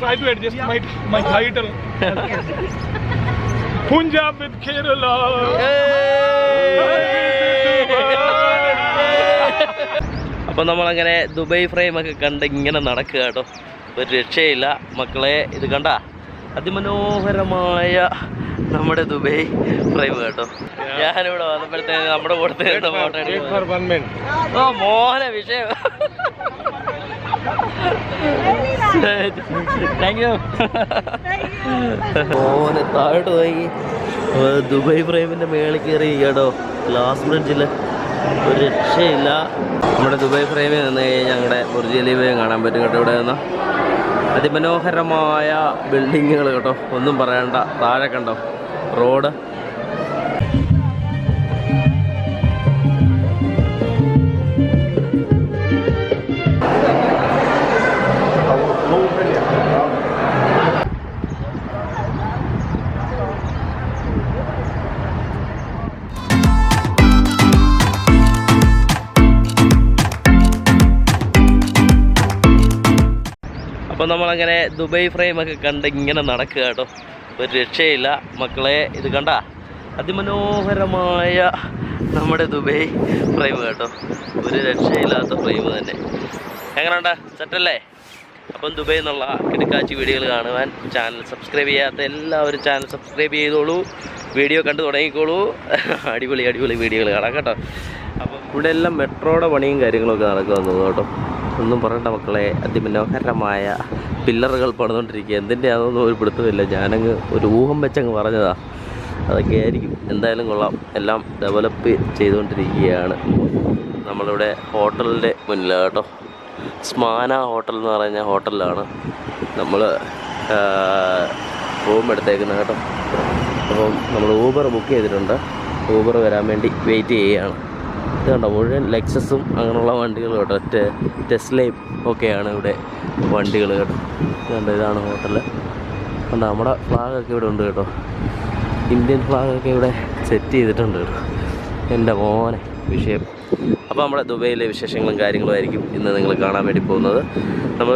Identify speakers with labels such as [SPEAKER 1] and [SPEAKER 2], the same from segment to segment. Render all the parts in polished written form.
[SPEAKER 1] try to adjust my title. Punjab with Kerala.
[SPEAKER 2] അപ്പം നമ്മളങ്ങനെ Dubai ഫ്രെയിമൊക്കെ കണ്ട് ഇങ്ങനെ നടക്കുക കേട്ടോ. ഒരു രക്ഷയില്ല മക്കളെ. ഇത് കണ്ട അതിമനോഹരമായ നമ്മുടെ ദുബായ് ഫ്രെയിം കേട്ടോ. ഞാനിവിടെ വന്നപ്പോഴത്തേക്ക് നമ്മുടെ കൂടെ ഫോട്ടോ ഓ മോഹന വിഷയം. Thank you. മോഹനെ താഴോട്ട് പോയി ദുബായ് ഫ്രെയിമിൻ്റെ മേളിൽ കയറി കേട്ടോ. ഗ്ലാസ് ബ്രിഡ്ജിൽ ഒരു രക്ഷയില്ല. നമ്മുടെ ദുബായ് ഫ്രെയിമിൽ നിന്ന് കഴിഞ്ഞാൽ ഞങ്ങളുടെ ബുർജ് ഖലീഫയും കാണാൻ പറ്റും കേട്ടോ. ഇവിടെ നിന്ന് അതിമനോഹരമായ ബിൽഡിങ്ങുകൾ കേട്ടോ, ഒന്നും പറയണ്ട. താഴെ കണ്ടോ റോഡ്. അപ്പം നമ്മളങ്ങനെ ദുബായ് ഫ്രെയിമൊക്കെ കണ്ട് ഇങ്ങനെ നടക്കുക കേട്ടോ. ഒരു രക്ഷയില്ല മക്കളെ. ഇത് കണ്ട അതിമനോഹരമായ നമ്മുടെ ദുബായ് ഫ്രെയിം കേട്ടോ. ഒരു രക്ഷയില്ലാത്ത ഫ്രെയിം തന്നെ. എങ്ങനെയുണ്ട്? സെറ്റല്ലേ? അപ്പം ദുബായിൽ നിന്നുള്ള കിടക്കാച്ചി വീഡിയോകൾ കാണുവാൻ ചാനൽ സബ്സ്ക്രൈബ് ചെയ്യാത്ത എല്ലാവരും ചാനൽ സബ്സ്ക്രൈബ് ചെയ്തോളൂ. വീഡിയോ കണ്ടു തുടങ്ങിക്കോളൂ. അടിപൊളി അടിപൊളി വീഡിയോകൾ കാണാം കേട്ടോ. അപ്പം ഇവിടെ എല്ലാം മെട്രോയുടെ പണിയും കാര്യങ്ങളൊക്കെ നടക്കുമെന്ന് തോന്നുന്നു കേട്ടോ. ഒന്നും പറയണ്ട മക്കളെ. അതിമനോഹരമായ പില്ലറുകൾ പണിതുകൊണ്ടിരിക്കുക. എന്തിൻ്റെയാണെന്നൊന്നും ഒരു പിടുത്തമില്ല. ഞാനങ്ങ് ഒരു ഊഹം വെച്ചങ്ങ് പറഞ്ഞതാണ്. അതൊക്കെ ആയിരിക്കും. എന്തായാലും കൊള്ളാം. എല്ലാം ഡെവലപ്പ് ചെയ്തുകൊണ്ടിരിക്കുകയാണ്. നമ്മളിവിടെ ഹോട്ടലിൻ്റെ മുന്നിലാണ് കേട്ടോ. സ്മാന ഹോട്ടൽ എന്ന് പറഞ്ഞ ഹോട്ടലിലാണ് നമ്മൾ റൂം എടുത്തേക്കുന്നത് കേട്ടോ. അപ്പം നമ്മൾ ഊബർ ബുക്ക് ചെയ്തിട്ടുണ്ട്. ഊബർ വരാൻ വേണ്ടി വെയിറ്റ് ചെയ്യുകയാണ്. ഇത് കണ്ടോ മുഴുവൻ ലെക്സസും അങ്ങനെയുള്ള വണ്ടികൾ കേട്ടോ. ടെസ്ലയും ഒക്കെയാണ് ഇവിടെ വണ്ടികൾ കേട്ടോ. കണ്ടോ ഇതാണ് ഹോട്ടൽ. കണ്ടോ നമ്മുടെ ഫ്ലാഗൊക്കെ ഇവിടെ ഉണ്ട് കേട്ടോ. ഇന്ത്യൻ ഫ്ലാഗൊക്കെ ഇവിടെ സെറ്റ് ചെയ്തിട്ടുണ്ട് കേട്ടോ. എൻ്റെ മോനെ വിഷയം. അപ്പോൾ നമ്മുടെ ദുബൈയിലെ വിശേഷങ്ങളും കാര്യങ്ങളും ആയിരിക്കും ഇന്ന് നിങ്ങൾ കാണാൻ വേണ്ടി പോകുന്നത്. നമ്മൾ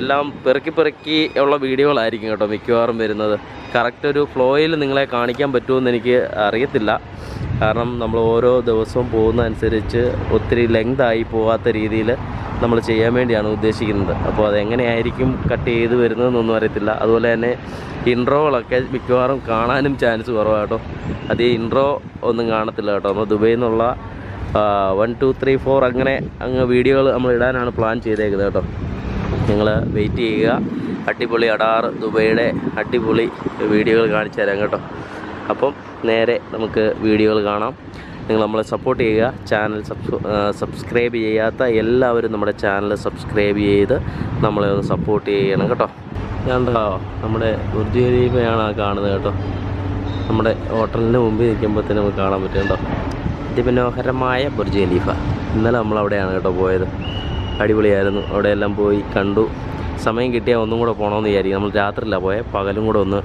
[SPEAKER 2] എല്ലാം പെറുക്കി ഉള്ള വീഡിയോകളായിരിക്കും കേട്ടോ മിക്കവാറും വരുന്നത്. കറക്റ്റ് ഒരു ഫ്ലോയിൽ നിങ്ങളെ കാണിക്കാൻ പറ്റുമെന്ന് എനിക്ക് അറിയത്തില്ല. കാരണം നമ്മൾ ഓരോ ദിവസവും പോകുന്നതനുസരിച്ച് ഒത്തിരി ലെങ്തായി പോകാത്ത രീതിയിൽ നമ്മൾ ചെയ്യാൻ വേണ്ടിയാണ് ഉദ്ദേശിക്കുന്നത്. അപ്പോൾ അതെങ്ങനെയായിരിക്കും കട്ട് ചെയ്ത് വരുന്നതെന്നൊന്നും അറിയത്തില്ല. അതുപോലെ തന്നെ ഇൻട്രോകളൊക്കെ മിക്കവാറും കാണാനും ചാൻസ് കുറവാണ് കേട്ടോ. അത് ഈ ഇൻട്രോ ഒന്നും കാണത്തില്ല കേട്ടോ. നമ്മൾ ദുബൈയിൽ നിന്നുള്ള 1 2 3 4 അങ്ങനെ വീഡിയോകൾ നമ്മൾ ഇടാനാണ് പ്ലാൻ ചെയ്തേക്കുന്നത് കേട്ടോ. നിങ്ങൾ വെയിറ്റ് ചെയ്യുക. അടിപൊളി അടാറ് ദുബൈയുടെ അടിപൊളി വീഡിയോകൾ കാണിച്ചു തരാം കേട്ടോ. അപ്പം നേരെ നമുക്ക് വീഡിയോകൾ കാണാം. നിങ്ങൾ നമ്മളെ സപ്പോർട്ട് ചെയ്യുക. ചാനൽ സബ്സ്ക്രൈബ് ചെയ്യാത്ത എല്ലാവരും നമ്മുടെ ചാനൽ സബ്സ്ക്രൈബ് ചെയ്ത് നമ്മളെ ഒന്ന് സപ്പോർട്ട് ചെയ്യണം കേട്ടോ. കണ്ടോ നമ്മുടെ ബുർജ് ഖലീഫയാണ് ആ കാണുന്നത് കേട്ടോ. നമ്മുടെ ഹോട്ടലിൻ്റെ മുമ്പിൽ നിൽക്കുമ്പോഴത്തേനും നമുക്ക് കാണാൻ പറ്റും കേട്ടോ. അതിമനോഹരമായ ബുർജ് ഖലീഫ. ഇന്നലെ നമ്മളവിടെയാണ് കേട്ടോ പോയത്. അടിപൊളിയായിരുന്നു. അവിടെയെല്ലാം പോയി കണ്ടു. സമയം കിട്ടിയാൽ ഒന്നും കൂടെ പോകണമെന്ന് വിചാരിക്കും. നമ്മൾ രാത്രിയിലാണ് പോയത്. പകലും കൂടെ ഒന്ന്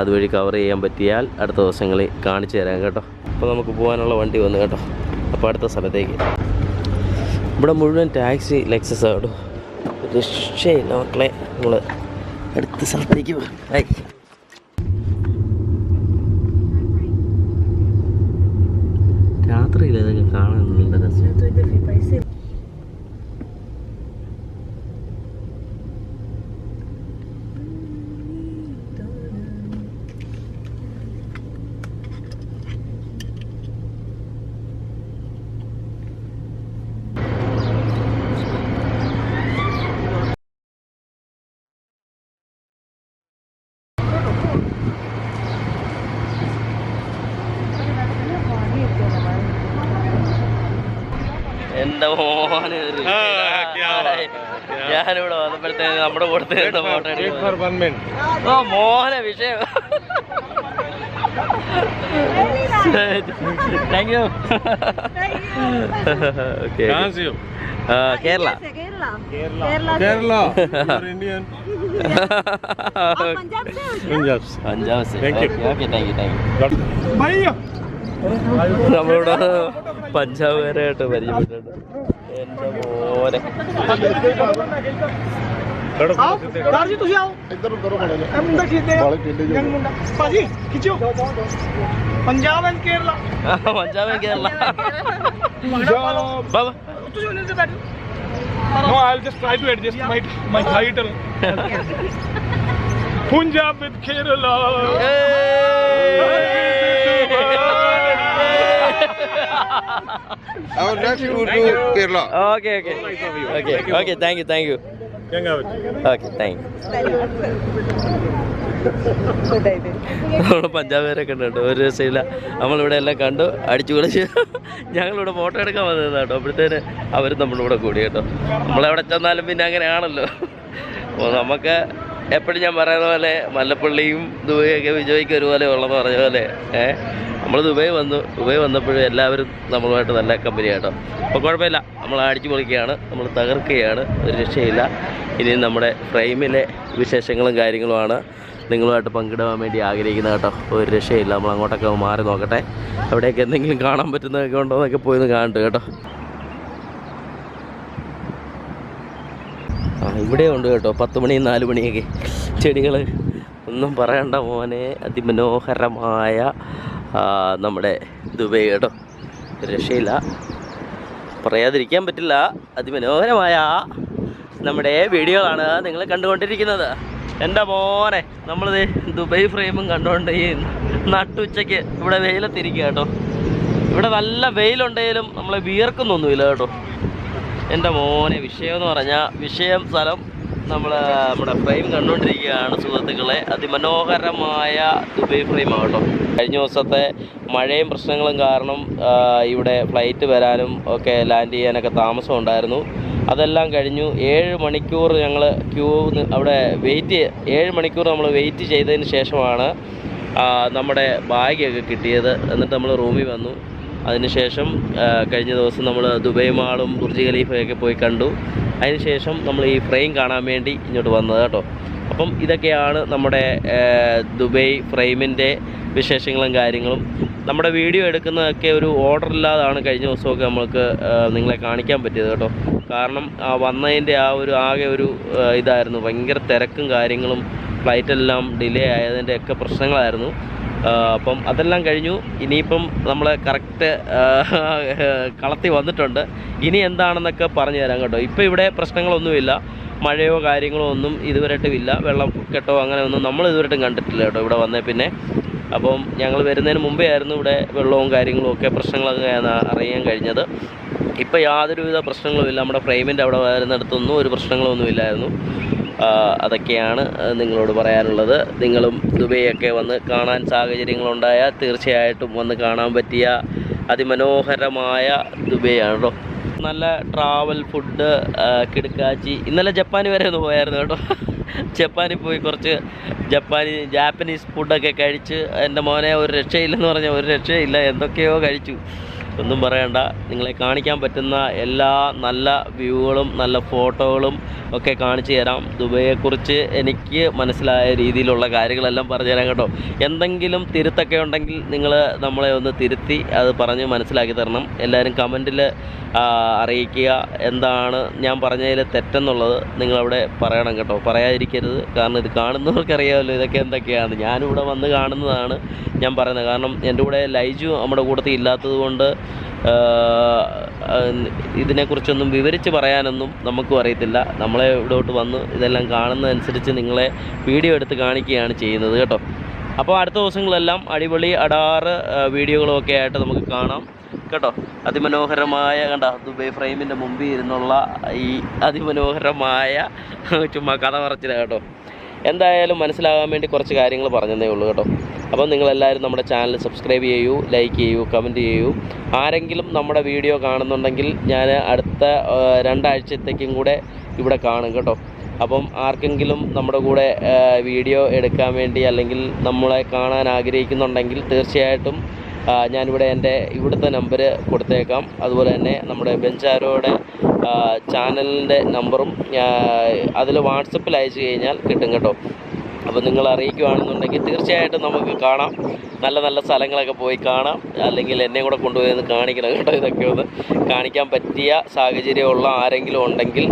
[SPEAKER 2] അതുവഴി കവർ ചെയ്യാൻ പറ്റിയാൽ അടുത്ത ദിവസങ്ങളിൽ കാണിച്ചു തരാം കേട്ടോ. അപ്പോൾ നമുക്ക് പോകാനുള്ള വണ്ടി വന്നു കേട്ടോ. അപ്പോൾ അടുത്ത സ്ഥലത്തേക്ക്. ഇവിടെ മുഴുവൻ ടാക്സി ലെക്സസ് കേട്ടോ. രക്ഷയില്ല മക്കളെ. നമ്മൾ അടുത്ത സ്ഥലത്തേക്ക് പോകാം. രാത്രിയിൽ ഇതൊക്കെ കാണാൻ നല്ല രസം. എൻ്റെ മോനെ ഞാനിവിടെ വന്നപ്പോഴത്തേക്ക് നമ്മുടെ കൂടെ ഫോട്ടോ ഓ മോഹന വിഷയം. Thank you. Okay. Kerala
[SPEAKER 1] Kerala. Indian. Punjab. Thank you.
[SPEAKER 2] Okay, thank you. നമ്മളോട് പഞ്ചാബുകാരായിട്ട് പരിചയപ്പെട്ടിട്ടുണ്ട്. എൻ്റെ മോനെ
[SPEAKER 3] ਜੀ ਤੁਸੀਂ ਆਓ ਇੱਧਰ ਉਧਰ ਬਣੇ ਨੇ ਮੁੰਡਾ ਖਿੱਚਦੇ ਯੰਗ ਮੁੰਡਾ ਭਾਜੀ ਖਿੱਚੋ ਪੰਜਾਬ ਐਂਡ ਕੇਰਲਾ
[SPEAKER 2] पंजाब में केरला
[SPEAKER 1] Punjab.
[SPEAKER 3] ਤੁਸੀਂ ਉਹਨਾਂ ਦੇ ਬੈਠੋ
[SPEAKER 1] No, I'll just try to adjust my title. Punjab with Kerala.
[SPEAKER 4] Our next route to Kerala.
[SPEAKER 2] Okay thank you okay thank you നമ്മൾ പഞ്ചാബുകാരെ കണ്ടു ഒരു രസമില്ല. നമ്മളിവിടെ എല്ലാം കണ്ടു അടിച്ചു പൊളിച്ച് ഞങ്ങളിവിടെ ഫോട്ടോ എടുക്കാൻ വന്നത് കേട്ടോ. അപ്പോഴത്തേന് അവരും നമ്മളിവിടെ കൂടി കേട്ടോ. നമ്മളെവിടെ ചെന്നാലും പിന്നെ അങ്ങനെയാണല്ലോ. അപ്പോൾ നമുക്ക് എപ്പോഴും ഞാൻ പറയുന്ന പോലെ മല്ലപ്പള്ളിയും ദുബൈയൊക്കെ വിജയ്ക്ക് ഒരുപോലെ ഉള്ളതെന്ന് പറഞ്ഞ പോലെ നമ്മൾ ദുബൈ വന്നപ്പോഴും എല്ലാവരും നമ്മളുമായിട്ട് നല്ല കമ്പനി കേട്ടോ. അപ്പോൾ കുഴപ്പമില്ല, നമ്മൾ അടിച്ചു പൊളിക്കുകയാണ്, നമ്മൾ തകർക്കുകയാണ്, ഒരു രക്ഷയില്ല. ഇനി നമ്മുടെ ഫ്രെയിമിലെ വിശേഷങ്ങളും കാര്യങ്ങളുമാണ് നിങ്ങളുമായിട്ട് പങ്കിടാൻ വേണ്ടി ആഗ്രഹിക്കുന്നത് കേട്ടോ. ഒരു രക്ഷയില്ല, നമ്മൾ അങ്ങോട്ടൊക്കെ മാറി നോക്കട്ടെ, അവിടെയൊക്കെ എന്തെങ്കിലും കാണാൻ പറ്റുന്നതൊക്കെ ഉണ്ടോ എന്നൊക്കെ പോയി കാണട്ടെ കേട്ടോ. ഇവിടെ ഉണ്ട് കേട്ടോ 10 മണി 4 മണിയൊക്കെ ചെടികൾ ഒന്നും പറയണ്ട മോനെ. അതിമനോഹരമായ നമ്മുടെ ദുബൈ കേട്ടോ, രക്ഷയില്ല, പറയാതിരിക്കാൻ പറ്റില്ല. അതിമനോഹരമായ നമ്മുടെ വീഡിയോകളാണ് നിങ്ങൾ കണ്ടുകൊണ്ടിരിക്കുന്നത്. എൻ്റെ മോനെ നമ്മളിത് ദുബൈ ഫ്രെയിമും കണ്ടുകൊണ്ട് ഈ നട്ടുച്ചയ്ക്ക് ഇവിടെ വെയിലത്തിരിക്കുക കേട്ടോ. ഇവിടെ നല്ല വെയിലുണ്ടെങ്കിലും നമ്മളെ വിയർക്കുന്നൊന്നുമില്ല കേട്ടോ. എൻ്റെ മോനെ വിഷയമെന്ന് പറഞ്ഞാൽ സ്ഥലം നമ്മുടെ ഫ്രെയിം കണ്ടുകൊണ്ടിരിക്കുകയാണ് സുഹൃത്തുക്കളെ. അതിമനോഹരമായ ദുബൈ ഫ്രെയിമാണ് കേട്ടോ. കഴിഞ്ഞ ദിവസത്തെ മഴയും പ്രശ്നങ്ങളും കാരണം ഇവിടെ ഫ്ലൈറ്റ് വരാനും ഒക്കെ ലാൻഡ് ചെയ്യാനൊക്കെ താമസം ഉണ്ടായിരുന്നു. അതെല്ലാം കഴിഞ്ഞു. 7 മണിക്കൂർ ഞങ്ങൾ അവിടെ 7 മണിക്കൂർ നമ്മൾ വെയിറ്റ് ചെയ്തതിന് ശേഷമാണ് നമ്മുടെ ബാഗൊക്കെ കിട്ടിയത്. എന്നിട്ട് നമ്മൾ റൂമിൽ വന്നു. അതിനുശേഷം കഴിഞ്ഞ ദിവസം നമ്മൾ ദുബൈ മാളും ബുർജ് ഖലീഫയൊക്കെ പോയി കണ്ടു. അതിനുശേഷം നമ്മൾ ഈ ഫ്രെയിം കാണാൻ വേണ്ടി ഇങ്ങോട്ട് വന്നത് കേട്ടോ. അപ്പം ഇതൊക്കെയാണ് നമ്മുടെ ദുബൈ ഫ്രെയിമിൻ്റെ വിശേഷങ്ങളും കാര്യങ്ങളും. നമ്മുടെ വീഡിയോ എടുക്കുന്നതൊക്കെ ഒരു ഓർഡർ ഇല്ലാതാണ് കഴിഞ്ഞ ദിവസമൊക്കെ നമ്മൾക്ക് നിങ്ങളെ കാണിക്കാൻ പറ്റിയത് കേട്ടോ. കാരണം വന്നതിൻ്റെ ആകെ ഒരു ഇതായിരുന്നു, ഭയങ്കര തിരക്കും കാര്യങ്ങളും, ഫ്ലൈറ്റെല്ലാം ഡിലേ ആയതിൻ്റെ ഒക്കെ പ്രശ്നങ്ങളായിരുന്നു. അപ്പം അതെല്ലാം കഴിഞ്ഞു. ഇനിയിപ്പം നമ്മൾ കറക്റ്റ് കളത്തി വന്നിട്ടുണ്ട്. ഇനി എന്താണെന്നൊക്കെ പറഞ്ഞു തരാം കേട്ടോ. ഇപ്പോൾ ഇവിടെ പ്രശ്നങ്ങളൊന്നുമില്ല, മഴയോ കാര്യങ്ങളോ ഒന്നും ഇതുവരെയായിട്ടുമില്ല, വെള്ളക്കെട്ടോ അങ്ങനെ ഒന്നും നമ്മൾ ഇതുവരെയായിട്ടും കണ്ടിട്ടില്ല കേട്ടോ ഇവിടെ വന്നേ പിന്നെ. അപ്പം ഞങ്ങൾ വരുന്നതിന് മുമ്പേ ആയിരുന്നു ഇവിടെ വെള്ളവും കാര്യങ്ങളും ഒക്കെ പ്രശ്നങ്ങളൊക്കെ അറിയാൻ കഴിഞ്ഞത്. ഇപ്പോൾ യാതൊരുവിധ പ്രശ്നങ്ങളുമില്ല. നമ്മുടെ ഫ്രെയിമിൻ്റെ അവിടെ വരുന്നിടത്തൊന്നും ഒരു പ്രശ്നങ്ങളൊന്നുമില്ലായിരുന്നു. അതൊക്കെയാണ് നിങ്ങളോട് പറയാനുള്ളത്. നിങ്ങളും ദുബൈയൊക്കെ വന്ന് കാണാൻ സാഹചര്യങ്ങളുണ്ടായാൽ തീർച്ചയായിട്ടും വന്ന് കാണാൻ പറ്റിയ അതിമനോഹരമായ ദുബൈയാണ് കേട്ടോ. നല്ല ട്രാവൽ, ഫുഡ്, കിടക്കാച്ചി. ഇന്നലെ ജപ്പാൻ വരെ ഒന്ന് പോയായിരുന്നു കേട്ടോ. ജപ്പാനിൽ പോയി കുറച്ച് ജാപ്പനീസ് ഫുഡൊക്കെ കഴിച്ച് എൻ്റെ മോനെ ഒരു രക്ഷയില്ലെന്ന് പറഞ്ഞാൽ ഒരു രക്ഷയില്ല, എന്തൊക്കെയോ കഴിച്ചു. ഒന്നും പറയണ്ട, നിങ്ങളെ കാണിക്കാൻ പറ്റുന്ന എല്ലാ നല്ല വ്യൂകളും നല്ല ഫോട്ടോകളും ഒക്കെ കാണിച്ചു തരാം. ദുബൈയെക്കുറിച്ച് എനിക്ക് മനസ്സിലായ രീതിയിലുള്ള കാര്യങ്ങളെല്ലാം പറഞ്ഞു തരാം കേട്ടോ. എന്തെങ്കിലും തിരുത്തൊക്കെ ഉണ്ടെങ്കിൽ നിങ്ങൾ നമ്മളെ ഒന്ന് തിരുത്തി അത് പറഞ്ഞ് മനസ്സിലാക്കി തരണം. എല്ലാവരും കമൻറ്റിൽ അറിയിക്കുക എന്താണ് ഞാൻ പറഞ്ഞതിൽ തെറ്റെന്നുള്ളത് നിങ്ങളവിടെ പറയണം കേട്ടോ. പറയാതിരിക്കരുത്, കാരണം ഇത് കാണുന്നവർക്കറിയാമല്ലോ ഇതൊക്കെ എന്തൊക്കെയാണ്. ഞാനിവിടെ വന്ന് കാണുന്നതാണ് ഞാൻ പറയുന്നത്. കാരണം എൻ്റെ കൂടെ ലൈജു നമ്മുടെ കൂട്ടത്തിൽ ഇല്ലാത്തത് കൊണ്ട് ഇതിനെക്കുറിച്ചൊന്നും വിവരിച്ച് പറയാനൊന്നും നമുക്കും അറിയത്തില്ല. നമ്മളെ ഇവിടോട്ട് വന്ന് ഇതെല്ലാം കാണുന്നതനുസരിച്ച് നിങ്ങളെ വീഡിയോ എടുത്ത് കാണിക്കുകയാണ് ചെയ്യുന്നത് കേട്ടോ. അപ്പോൾ അടുത്ത ദിവസങ്ങളെല്ലാം അടിപൊളി അടാറ് വീഡിയോകളും ഒക്കെ ആയിട്ട് നമുക്ക് കാണാം കേട്ടോ. അതിമനോഹരമായ ദുബൈ ഫ്രെയിമിൻ്റെ മുമ്പിൽ ഇരുന്നുള്ള ഈ അതിമനോഹരമായ ചുമ്മാ കഥ പറച്ചില്ല കേട്ടോ. എന്തായാലും മനസ്സിലാകാൻ വേണ്ടി കുറച്ച് കാര്യങ്ങൾ പറഞ്ഞതേ ഉള്ളൂ കേട്ടോ. അപ്പോൾ നിങ്ങളെല്ലാവരും നമ്മുടെ ചാനൽ സബ്സ്ക്രൈബ് ചെയ്യൂ, ലൈക്ക് ചെയ്യൂ, കമൻറ്റ് ചെയ്യൂ. ആരെങ്കിലും നമ്മുടെ വീഡിയോ കാണുന്നുണ്ടെങ്കിൽ ഞാൻ അടുത്ത 2 ആഴ്ചത്തേക്കും കൂടെ ഇവിടെ കാണും കേട്ടോ. അപ്പം ആർക്കെങ്കിലും നമ്മുടെ കൂടെ വീഡിയോ എടുക്കാൻ വേണ്ടി അല്ലെങ്കിൽ നമ്മളെ കാണാൻ ആഗ്രഹിക്കുന്നുണ്ടെങ്കിൽ തീർച്ചയായിട്ടും ഞാനിവിടെ ഇവിടുത്തെ നമ്പർ കൊടുത്തേക്കാം. അതുപോലെ തന്നെ നമ്മുടെ ബെഞ്ചാരോയുടെ ചാനലിൻ്റെ നമ്പറും അതിൽ വാട്സപ്പിൽ അയച്ചു കഴിഞ്ഞാൽ കിട്ടും കേട്ടോ. അപ്പോൾ നിങ്ങൾ അറിയിക്കുകയാണെന്നുണ്ടെങ്കിൽ തീർച്ചയായിട്ടും നമുക്ക് കാണാം. നല്ല നല്ല സ്ഥലങ്ങളൊക്കെ പോയി കാണാം. അല്ലെങ്കിൽ എന്നെ കൂടെ കൊണ്ടുപോയി ഒന്ന് കാണിക്കണം കേട്ടോ. ഇതൊക്കെ ഒന്ന് കാണിക്കാൻ പറ്റിയ സാഹചര്യമുള്ള ആരെങ്കിലും ഉണ്ടെങ്കിൽ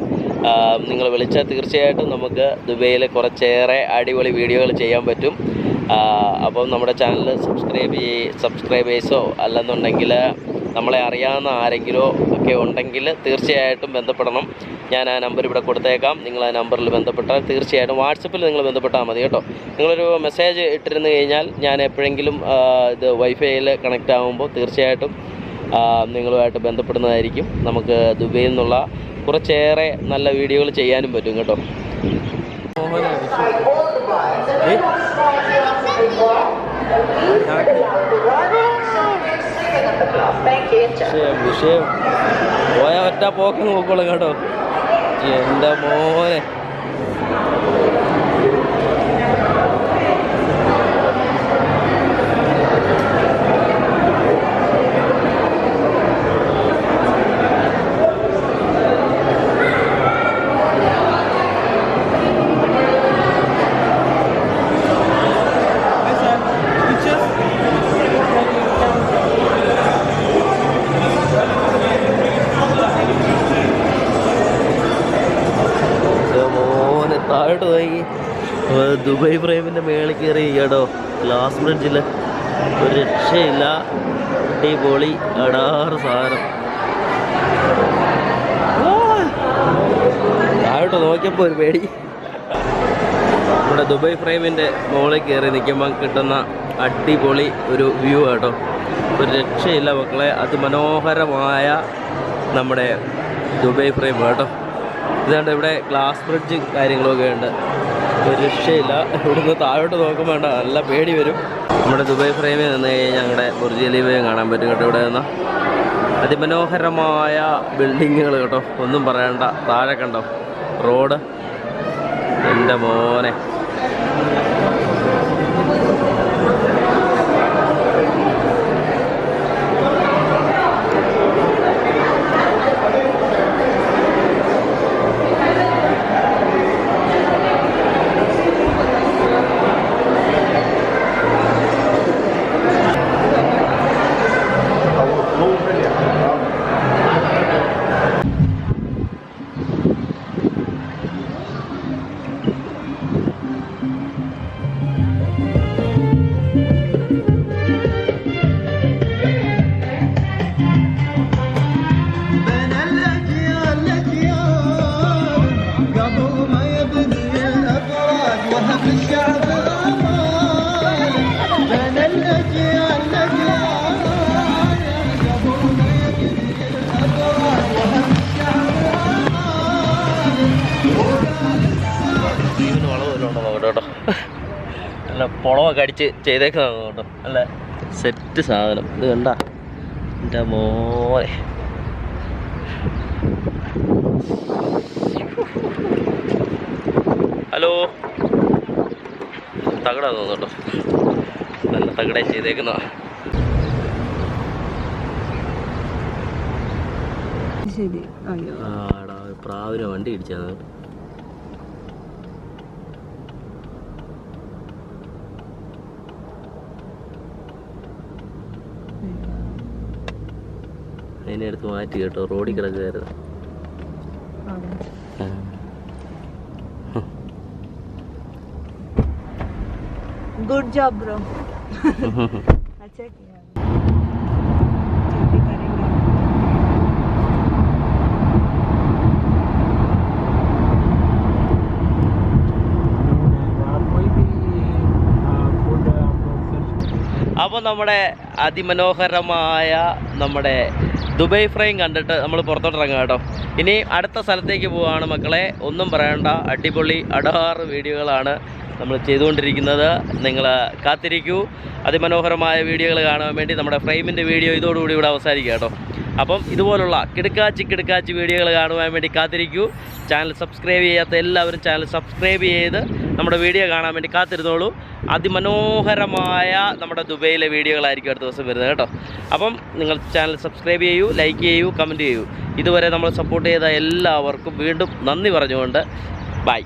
[SPEAKER 2] നിങ്ങൾ വിളിച്ചാൽ തീർച്ചയായിട്ടും നമുക്ക് ദുബൈയിൽ കുറച്ചേറെ അടിപൊളി വീഡിയോകൾ ചെയ്യാൻ പറ്റും. അപ്പം നമ്മുടെ ചാനൽ സബ്സ്ക്രൈബേഴ്സോ അല്ലെന്നുണ്ടെങ്കിൽ നമ്മളെ അറിയാവുന്ന ആരെങ്കിലോ ഒക്കെ ഉണ്ടെങ്കിൽ തീർച്ചയായിട്ടും ബന്ധപ്പെടണം. ഞാൻ ആ നമ്പർ ഇവിടെ കൊടുത്തേക്കാം. നിങ്ങൾ ആ നമ്പറിൽ ബന്ധപ്പെട്ടാൽ തീർച്ചയായിട്ടും വാട്സപ്പിൽ നിങ്ങൾ ബന്ധപ്പെട്ടാൽ മതി കേട്ടോ. നിങ്ങളൊരു മെസ്സേജ് ഇട്ടിരുന്നു കഴിഞ്ഞാൽ ഞാൻ എപ്പോഴെങ്കിലും ഇത് വൈഫൈയിൽ കണക്റ്റ് ആകുമ്പോൾ തീർച്ചയായിട്ടും നിങ്ങളുമായിട്ട് ബന്ധപ്പെടുന്നതായിരിക്കും. നമുക്ക് ദുബൈയിൽ നിന്നുള്ള കുറച്ചേറെ നല്ല വീഡിയോകൾ ചെയ്യാനും പറ്റും കേട്ടോ. വിഷയം പോയ ഒറ്റ പോക്ക് നോക്കോളും കേട്ടോ. എൻ്റെ മോനെ താഴോട്ട് പോയി ദുബൈ ഫ്രെയിമിൻ്റെ മേളിൽ കയറി കേട്ടോ. ഗ്ലാസ് ബ്രിഡ്ജിൽ ഒരു രക്ഷയില്ല. അടിപൊളി അടാറ് സാധനം. താഴോട്ട് നോക്കിയപ്പോൾ ഒരു പേടി. നമ്മുടെ ദുബൈ ഫ്രെയിമിൻ്റെ മുകളിൽ കയറി നിൽക്കുമ്പം കിട്ടുന്ന അടിപൊളി ഒരു വ്യൂ കേട്ടോ. ഒരു രക്ഷയില്ല മക്കളെ. അതിമനോഹരമായ നമ്മുടെ ദുബൈ ഫ്രെയിം കേട്ടോ. ഇതാണ്ട് ഇവിടെ ഗ്ലാസ് ബ്രിഡ്ജ് കാര്യങ്ങളൊക്കെ ഉണ്ട്. ഒരു രക്ഷയില്ല. ഇവിടുന്ന് താഴോട്ട് നോക്കുമ്പോൾ വേണ്ട നല്ല പേടി വരും. നമ്മുടെ ദുബൈ ഫ്രെയിമിൽ നിന്ന് കഴിഞ്ഞാൽ ഞങ്ങളുടെ ബുർജ് ഖലീഫയും കാണാൻ പറ്റും കേട്ടോ. ഇവിടെ നിന്ന് അതിമനോഹരമായ ബിൽഡിങ്ങുകൾ കേട്ടോ. ഒന്നും പറയണ്ട. താഴെ കണ്ടോ റോഡ്. എൻ്റെ മോനെ നല്ല പുളമൊക്കെ അടിച്ച് ചെയ്തേക്കുന്നതാണ് കേട്ടോ. നല്ല സെറ്റ് സാധനം. ഇത് കണ്ട എൻ്റെ മോനെ. ഹലോ തകട തോന്നുന്നു കേട്ടോ. നല്ല തകട ചെയ്തേക്കുന്ന. ആടാ പ്രാവിനെ വണ്ടി ഇടിച്ചത്. അതിനെ എടുത്ത് മാറ്റി കേട്ടോ. റോഡിൽ കിടക്കുകയായിരുന്നു.
[SPEAKER 5] Good job bro. अच्छा किया.
[SPEAKER 2] അപ്പോൾ നമ്മുടെ അതിമനോഹരമായ നമ്മുടെ ദുബൈ ഫ്രെയിം കണ്ടിട്ട് നമ്മൾ പുറത്തോട്ടിറങ്ങാം കേട്ടോ. ഇനി അടുത്ത സ്ഥലത്തേക്ക് പോവുകയാണ് മക്കളെ. ഒന്നും പറയണ്ട. അടിപൊളി അടാറ് വീഡിയോകളാണ് നമ്മൾ ചെയ്തുകൊണ്ടിരിക്കുന്നത്. നിങ്ങൾ കാത്തിരിക്കൂ. അതിമനോഹരമായ വീഡിയോകൾ കാണാൻ വേണ്ടി നമ്മുടെ ഫ്രെയിമിൻ്റെ വീഡിയോ ഇതോടുകൂടി ഇവിടെ അവസാനിക്കുക കേട്ടോ. അപ്പം ഇതുപോലുള്ള കിടുക്കാച്ചി വീഡിയോകൾ കാണുവാൻ വേണ്ടി കാത്തിരിക്കൂ. ചാനൽ സബ്സ്ക്രൈബ് ചെയ്യാത്ത എല്ലാവരും ചാനൽ സബ്സ്ക്രൈബ് ചെയ്ത് നമ്മുടെ വീഡിയോ കാണാൻ വേണ്ടി കാത്തിരുന്നോളൂ. അതിമനോഹരമായ നമ്മുടെ ദുബൈയിലെ വീഡിയോകളായിരിക്കും അടുത്ത ദിവസം വരുന്നത് കേട്ടോ. അപ്പം നിങ്ങൾ ചാനൽ സബ്സ്ക്രൈബ് ചെയ്യൂ, ലൈക്ക് ചെയ്യൂ, കമൻറ്റ് ചെയ്യൂ. ഇതുവരെ നമ്മൾ സപ്പോർട്ട് ചെയ്ത എല്ലാവർക്കും വീണ്ടും നന്ദി പറഞ്ഞുകൊണ്ട് ബൈ.